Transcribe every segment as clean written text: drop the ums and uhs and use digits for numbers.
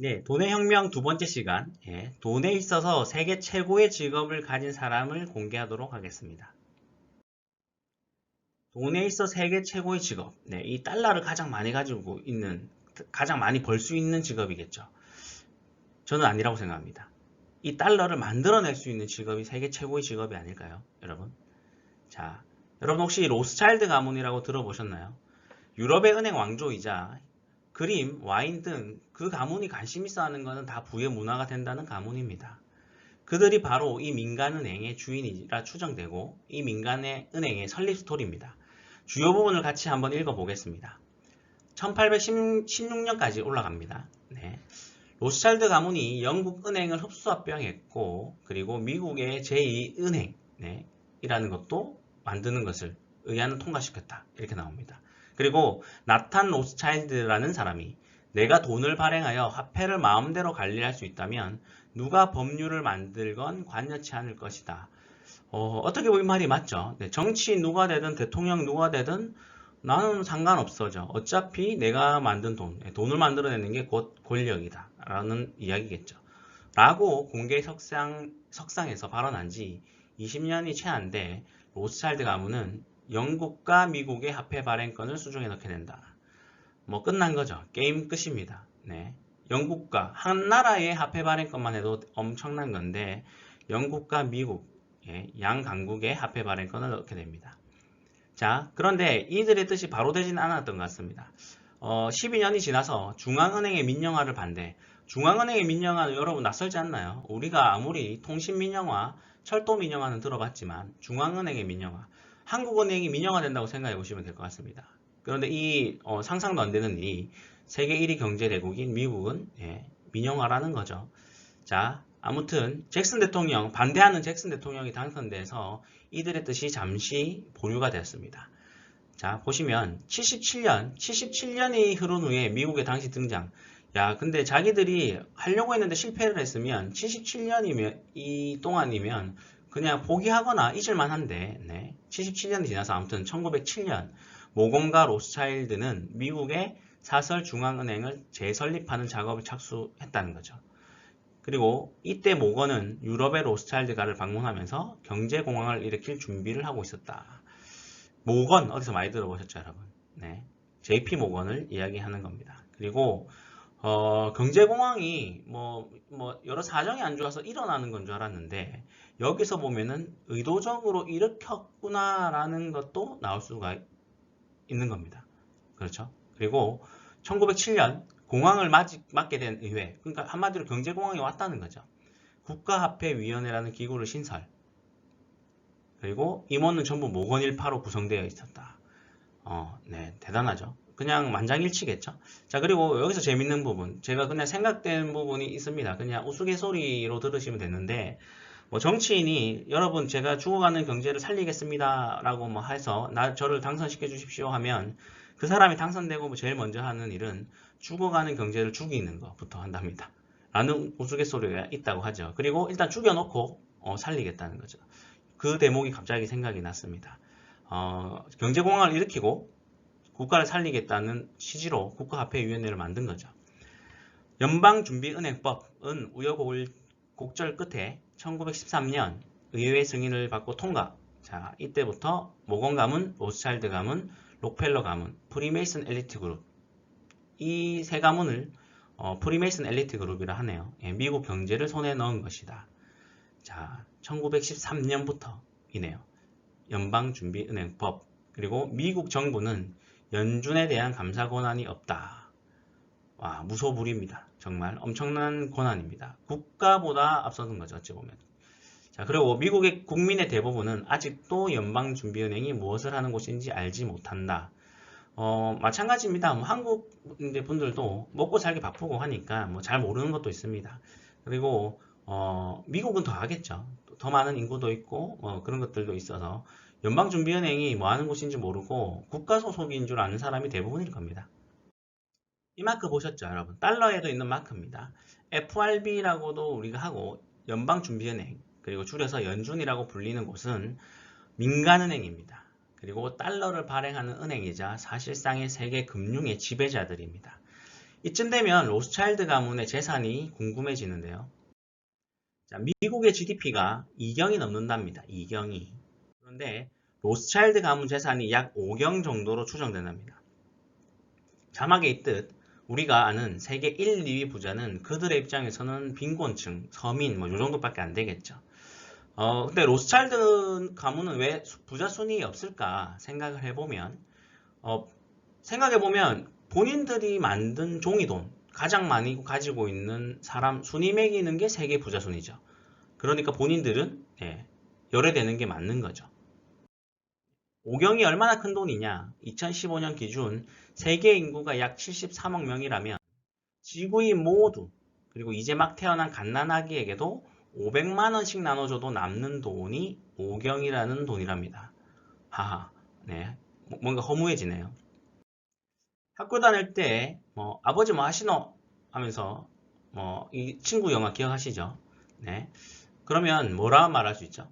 네, 돈의 혁명 두 번째 시간. 예, 돈에 있어서 세계 최고의 직업을 가진 사람을 공개하도록 하겠습니다. 돈에 있어 세계 최고의 직업. 네, 이 달러를 가장 많이 가지고 있는, 가장 많이 벌 수 있는 직업이겠죠. 저는 아니라고 생각합니다. 이 달러를 만들어낼 수 있는 직업이 세계 최고의 직업이 아닐까요, 여러분? 자, 여러분 혹시 로스차일드 가문이라고 들어보셨나요? 유럽의 은행 왕조이자 그림, 와인 등 그 가문이 관심 있어 하는 것은 다 부의 문화가 된다는 가문입니다. 그들이 바로 이 민간은행의 주인이라 추정되고 이 민간의 은행의 설립 스토리입니다. 주요 부분을 같이 한번 읽어보겠습니다. 1816년까지 올라갑니다. 네. 로스차일드 가문이 영국 은행을 흡수합병했고 그리고 미국의 제2은행 네, 이라는 것도 만드는 것을 의안을 통과시켰다. 이렇게 나옵니다. 그리고 나탄 로스차일드라는 사람이 내가 돈을 발행하여 화폐를 마음대로 관리할 수 있다면 누가 법률을 만들건 관여치 않을 것이다. 어떻게 보면 말이 맞죠. 네, 정치 누가 되든 대통령 누가 되든 나는 상관없어져. 어차피 내가 만든 돈, 돈을 만들어내는 게 곧 권력이다. 라는 이야기겠죠. 라고 공개 석상에서 발언한 지 20년이 채 안 돼 로스차일드 가문은 영국과 미국의 화폐 발행권을 수중에 넣게 된다. 뭐 끝난 거죠. 게임 끝입니다. 네. 영국과 한 나라의 화폐 발행권만 해도 엄청난 건데 영국과 미국 양 강국의 화폐 발행권을 넣게 됩니다. 자, 그런데 이들의 뜻이 바로 되지는 않았던 것 같습니다. 12년이 지나서 중앙은행의 민영화를 반대. 중앙은행의 민영화는 여러분 낯설지 않나요? 우리가 아무리 통신민영화, 철도민영화는 들어봤지만 중앙은행의 민영화, 한국은행이 민영화된다고 생각해 보시면 될 것 같습니다. 그런데 이 상상도 안 되는 일이 세계 1위 경제대국인 미국은 민영화라는 거죠. 자, 아무튼 잭슨 대통령, 반대하는 잭슨 대통령이 당선돼서 이들의 뜻이 잠시 보류가 되었습니다. 자, 보시면 77년이 흐른 후에 미국의 당시 등장. 야, 근데 자기들이 하려고 했는데 실패를 했으면 77년이면 이 동안이면 그냥 포기하거나 잊을만 한데, 네. 77년이 지나서 아무튼 1907년 모건과 로스차일드는 미국의 사설 중앙은행을 재설립하는 작업을 착수했다는 거죠. 그리고 이때 모건은 유럽의 로스차일드가를 방문하면서 경제공황을 일으킬 준비를 하고 있었다. 모건 어디서 많이 들어보셨죠, 여러분? 네, JP 모건을 이야기하는 겁니다. 그리고 경제공황이 뭐 여러 사정이 안 좋아서 일어나는 건 줄 알았는데 여기서 보면은 의도적으로 일으켰구나라는 것도 나올 수가 있는 겁니다. 그렇죠? 그리고 1907년 공황을 맞게 된 의회, 그러니까 한마디로 경제공황이 왔다는 거죠. 국가화폐위원회라는 기구를 신설. 그리고 임원은 전부 모건일파로 구성되어 있었다. 네, 대단하죠. 그냥 만장일치겠죠. 자, 그리고 여기서 재밌는 부분, 제가 그냥 생각된 부분이 있습니다. 그냥 우스갯소리로 들으시면 되는데, 뭐 정치인이 여러분 제가 죽어가는 경제를 살리겠습니다 라고 뭐 해서 저를 당선시켜 주십시오 하면 그 사람이 당선되고 뭐 제일 먼저 하는 일은 죽어가는 경제를 죽이는 것부터 한답니다. 라는 우스갯소리가 있다고 하죠. 그리고 일단 죽여놓고 살리겠다는 거죠. 그 대목이 갑자기 생각이 났습니다. 경제공황을 일으키고 국가를 살리겠다는 취지로 국가화폐위원회를 만든 거죠. 연방준비은행법은 우여곡절 끝에 1913년 의회 승인을 받고 통과. 자, 이때부터 모건 가문, 로스차일드 가문, 록펠러 가문, 프리메이슨 엘리트 그룹. 이 세 가문을 프리메이슨 엘리트 그룹이라 하네요. 미국 경제를 손에 넣은 것이다. 자, 1913년부터이네요. 연방준비은행법. 그리고 미국 정부는 연준에 대한 감사 권한이 없다. 와, 무소불위입니다. 정말 엄청난 권한입니다. 국가보다 앞서는 거죠, 어찌 보면. 자, 그리고 미국의 국민의 대부분은 아직도 연방준비은행이 무엇을 하는 곳인지 알지 못한다. 마찬가지입니다. 뭐 한국 분들도 먹고 살기 바쁘고 하니까 뭐 잘 모르는 것도 있습니다. 그리고 미국은 더 하겠죠. 더 많은 인구도 있고 그런 것들도 있어서 연방준비은행이 뭐 하는 곳인지 모르고 국가 소속인 줄 아는 사람이 대부분일 겁니다. 이 마크 보셨죠, 여러분? 달러에도 있는 마크입니다. FRB라고도 우리가 하고 연방준비은행 그리고 줄여서 연준이라고 불리는 곳은 민간은행입니다. 그리고 달러를 발행하는 은행이자 사실상의 세계 금융의 지배자들입니다. 이쯤 되면 로스차일드 가문의 재산이 궁금해지는데요. 자, 미국의 GDP가 2경이 넘는답니다. 2경이. 그런데 로스차일드 가문 재산이 약 5경 정도로 추정된답니다. 자막에 있듯 우리가 아는 세계 1, 2위 부자는 그들의 입장에서는 빈곤층, 서민 뭐 요 정도밖에 안 되겠죠. 근데 로스차일드 가문은 왜 부자 순위 없을까 생각을 해보면 생각해보면 본인들이 만든 종이돈 가장 많이 가지고 있는 사람 순위 매기는 게 세계 부자 순위죠. 그러니까 본인들은 열애되는 게 맞는 거죠. 5경이 얼마나 큰 돈이냐? 2015년 기준 세계 인구가 약 73억 명이라면 지구인 모두 그리고 이제 막 태어난 갓난아기에게도 500만 원씩 나눠줘도 남는 돈이 5경이라는 돈이랍니다. 하하, 네, 뭔가 허무해지네요. 학교 다닐 때 아버지 뭐 하시노? 하면서 이 친구 영화 기억하시죠? 네, 그러면 뭐라 말할 수 있죠?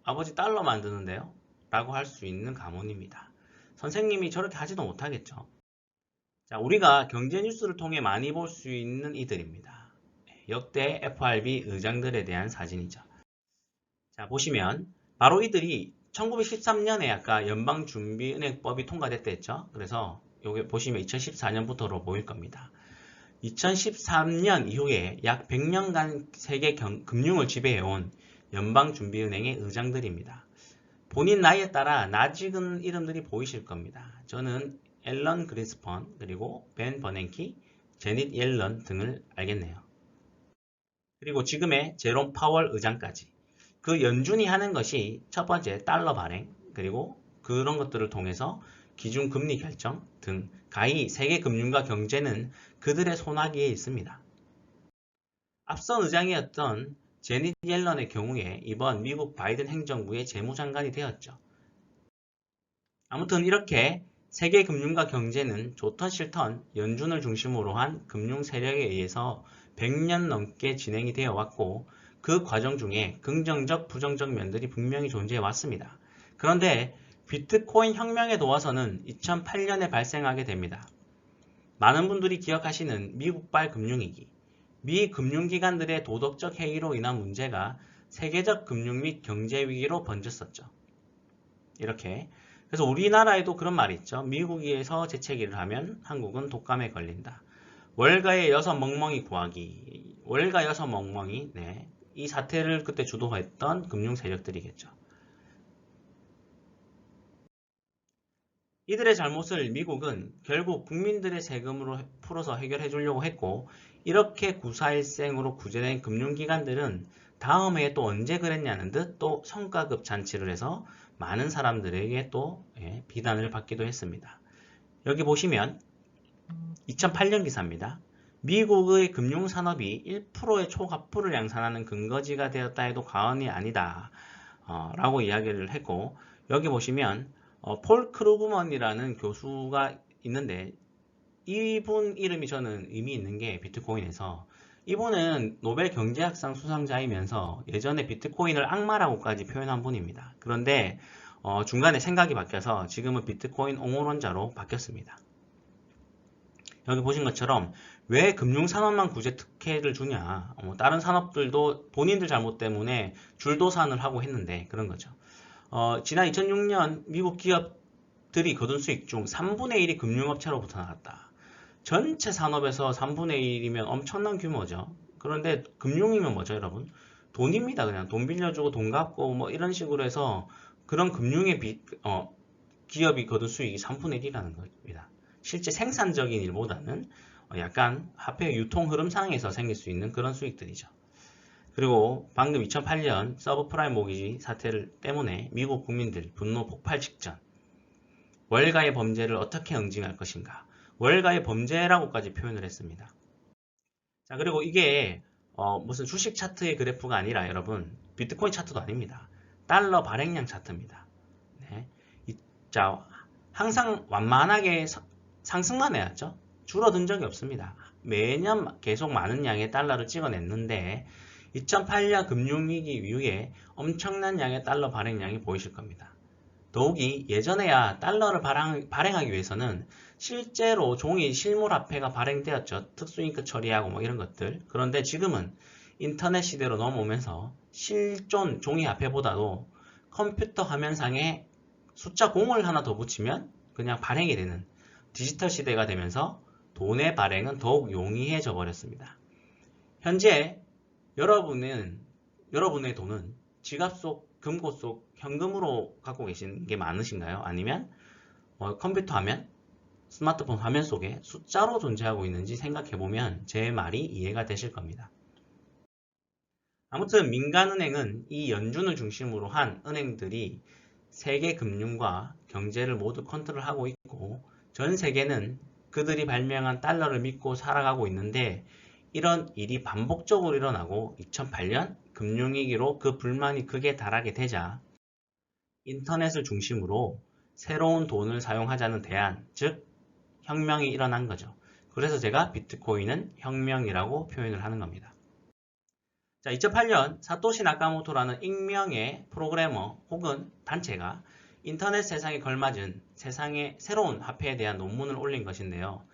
아버지 달러 만드는데요? 라고 할 수 있는 가문입니다. 선생님이 저렇게 하지도 못하겠죠. 자, 우리가 경제 뉴스를 통해 많이 볼 수 있는 이들입니다. 역대 FRB 의장들에 대한 사진이죠. 자, 보시면 바로 이들이 1913년에 아까 연방준비은행법이 통과됐다 했죠. 그래서 여기 보시면 2014년부터로 보일 겁니다. 2013년 이후에 약 100년간 세계 금융을 지배해온 연방준비은행의 의장들입니다. 본인 나이에 따라 낯익은 이름들이 보이실 겁니다. 저는 앨런 그린스펀, 그리고 벤 버냉키, 제닛 옐런 등을 알겠네요. 그리고 지금의 제롬 파월 의장까지. 그 연준이 하는 것이 첫 번째 달러 발행, 그리고 그런 것들을 통해서 기준금리 결정 등 가히 세계 금융과 경제는 그들의 손아귀에 있습니다. 앞선 의장이었던 제닛 옐런의 경우에 이번 미국 바이든 행정부의 재무장관이 되었죠. 아무튼 이렇게 세계 금융과 경제는 좋던 싫던 연준을 중심으로 한 금융 세력에 의해서 100년 넘게 진행이 되어 왔고 그 과정 중에 긍정적, 부정적 면들이 분명히 존재해 왔습니다. 그런데 비트코인 혁명에 도와서는 2008년에 발생하게 됩니다. 많은 분들이 기억하시는 미국발 금융위기, 미 금융기관들의 도덕적 해이로 인한 문제가 세계적 금융 및 경제 위기로 번졌었죠. 이렇게. 그래서 우리나라에도 그런 말이 있죠. 미국에서 재채기를 하면 한국은 독감에 걸린다. 월가의 여섯 멍멍이 구하기. 월가 여섯 멍멍이. 네. 이 사태를 그때 주도했던 금융 세력들이겠죠. 이들의 잘못을 미국은 결국 국민들의 세금으로 풀어서 해결해 주려고 했고 이렇게 구사일생으로 구제된 금융기관들은 다음 해에 또 언제 그랬냐는 듯 또 성과급 잔치를 해서 많은 사람들에게 또 비난을 받기도 했습니다. 여기 보시면 2008년 기사입니다. 미국의 금융산업이 1%의 초과풀을 양산하는 근거지가 되었다 해도 과언이 아니다 라고 이야기를 했고 여기 보시면 폴 크루그먼이라는 교수가 있는데 이분 이름이 저는 의미 있는 게 비트코인에서 이분은 노벨 경제학상 수상자이면서 예전에 비트코인을 악마라고까지 표현한 분입니다. 그런데 중간에 생각이 바뀌어서 지금은 비트코인 옹호론자로 바뀌었습니다. 여기 보신 것처럼 왜 금융산업만 구제 특혜를 주냐 다른 산업들도 본인들 잘못 때문에 줄도산을 하고 했는데 그런 거죠. 지난 2006년 미국 기업들이 거둔 수익 중 3분의 1이 금융업체로부터 나갔다. 전체 산업에서 3분의 1이면 엄청난 규모죠. 그런데 금융이면 뭐죠, 여러분? 돈입니다. 그냥 돈 빌려주고 돈 갚고 뭐 이런 식으로 해서 그런 금융의 기업이 거둔 수익이 3분의 1이라는 겁니다. 실제 생산적인 일보다는 약간 화폐 유통 흐름상에서 생길 수 있는 그런 수익들이죠. 그리고 방금 2008년 서브프라임 모기지 사태 때문에 미국 국민들 분노 폭발 직전. 월가의 범죄를 어떻게 응징할 것인가. 월가의 범죄라고까지 표현을 했습니다. 자, 그리고 이게 무슨 주식 차트의 그래프가 아니라 여러분 비트코인 차트도 아닙니다. 달러 발행량 차트입니다. 네. 자, 항상 완만하게 상승만 해왔죠. 줄어든 적이 없습니다. 매년 계속 많은 양의 달러를 찍어냈는데 2008년 금융위기 이후에 엄청난 양의 달러 발행량이 보이실 겁니다. 더욱이 예전에야 달러를 발행하기 위해서는 실제로 종이 실물화폐가 발행되었죠. 특수잉크 처리하고 뭐 이런 것들. 그런데 지금은 인터넷 시대로 넘어오면서 실존 종이화폐보다도 컴퓨터 화면상에 숫자 0을 하나 더 붙이면 그냥 발행이 되는 디지털 시대가 되면서 돈의 발행은 더욱 용이해져 버렸습니다. 현재 여러분의 돈은 지갑 속, 금고 속 현금으로 갖고 계신 게 많으신가요? 아니면 컴퓨터 화면, 스마트폰 화면 속에 숫자로 존재하고 있는지 생각해보면 제 말이 이해가 되실 겁니다. 아무튼 민간은행은 이 연준을 중심으로 한 은행들이 세계 금융과 경제를 모두 컨트롤하고 있고 전 세계는 그들이 발명한 달러를 믿고 살아가고 있는데 이런 일이 반복적으로 일어나고 2008년 금융위기로 그 불만이 극에 달하게 되자 인터넷을 중심으로 새로운 돈을 사용하자는 대안, 즉 혁명이 일어난 거죠. 그래서 제가 비트코인은 혁명이라고 표현을 하는 겁니다. 자, 2008년 사토시 나카모토라는 익명의 프로그래머 혹은 단체가 인터넷 세상에 걸맞은 세상의 새로운 화폐에 대한 논문을 올린 것인데요.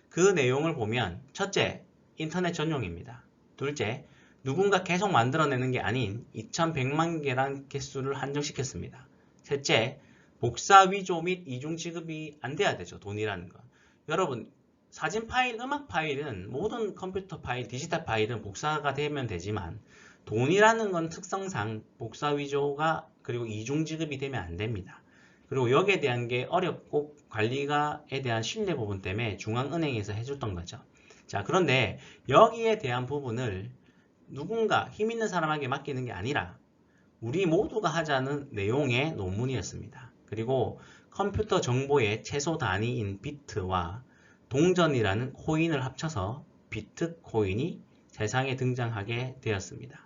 그 내용을 보면 첫째, 인터넷 전용입니다. 둘째, 누군가 계속 만들어내는 게 아닌 2100만 개란 개수를 한정시켰습니다. 셋째, 복사 위조 및 이중 지급이 안 돼야 되죠. 돈이라는 건. 여러분, 사진 파일, 음악 파일은 모든 컴퓨터 파일, 디지털 파일은 복사가 되면 되지만 돈이라는 건 특성상 복사 위조가 그리고 이중 지급이 되면 안 됩니다. 그리고 여기에 대한 게 어렵고 관리가에 대한 신뢰 부분 때문에 중앙은행에서 해줬던 거죠. 자, 그런데 여기에 대한 부분을 누군가 힘 있는 사람에게 맡기는 게 아니라 우리 모두가 하자는 내용의 논문이었습니다. 그리고 컴퓨터 정보의 최소 단위인 비트와 동전이라는 코인을 합쳐서 비트코인이 세상에 등장하게 되었습니다.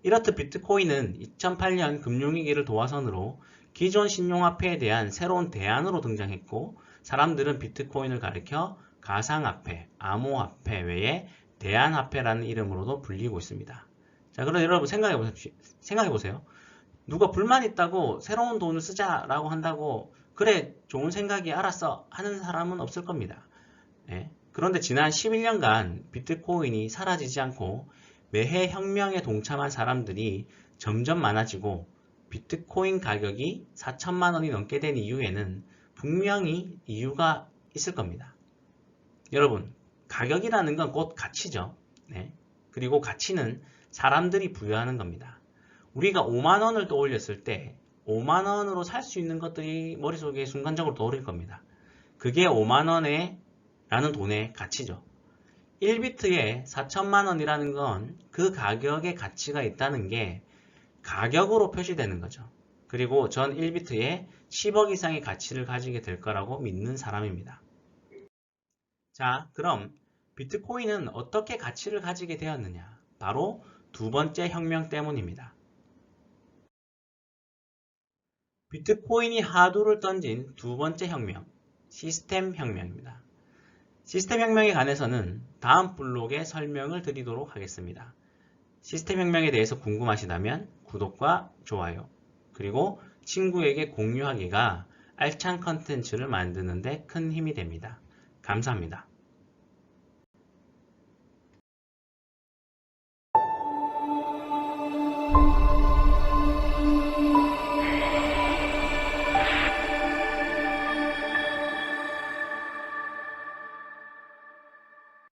이렇듯 비트코인은 2008년 금융위기를 도화선으로 기존 신용화폐에 대한 새로운 대안으로 등장했고 사람들은 비트코인을 가리켜 가상화폐, 암호화폐 외에 대안화폐라는 이름으로도 불리고 있습니다. 자, 그럼 여러분 생각해보세요. 누가 불만 있다고 새로운 돈을 쓰자라고 한다고 그래 좋은 생각이 알았어 하는 사람은 없을 겁니다. 네. 그런데 지난 11년간 비트코인이 사라지지 않고 매해 혁명에 동참한 사람들이 점점 많아지고 비트코인 가격이 4천만 원이 넘게 된 이유에는 분명히 이유가 있을 겁니다. 여러분, 가격이라는 건 곧 가치죠. 네. 그리고 가치는 사람들이 부여하는 겁니다. 우리가 5만 원을 떠올렸을 때 5만 원으로 살 수 있는 것들이 머릿속에 순간적으로 떠오를 겁니다. 그게 5만 원에 라는 돈의 가치죠. 1비트에 4천만 원이라는 건 그 가격의 가치가 있다는 게 가격으로 표시되는 거죠. 그리고 전 1비트에 10억 이상의 가치를 가지게 될 거라고 믿는 사람입니다. 자, 그럼 비트코인은 어떻게 가치를 가지게 되었느냐? 바로 두 번째 혁명 때문입니다. 비트코인이 하두를 던진 두 번째 혁명, 시스템 혁명입니다. 시스템 혁명에 관해서는 다음 블록에 설명을 드리도록 하겠습니다. 시스템 혁명에 대해서 궁금하시다면 구독과 좋아요, 그리고 친구에게 공유하기가 알찬 컨텐츠를 만드는 데 큰 힘이 됩니다. 감사합니다.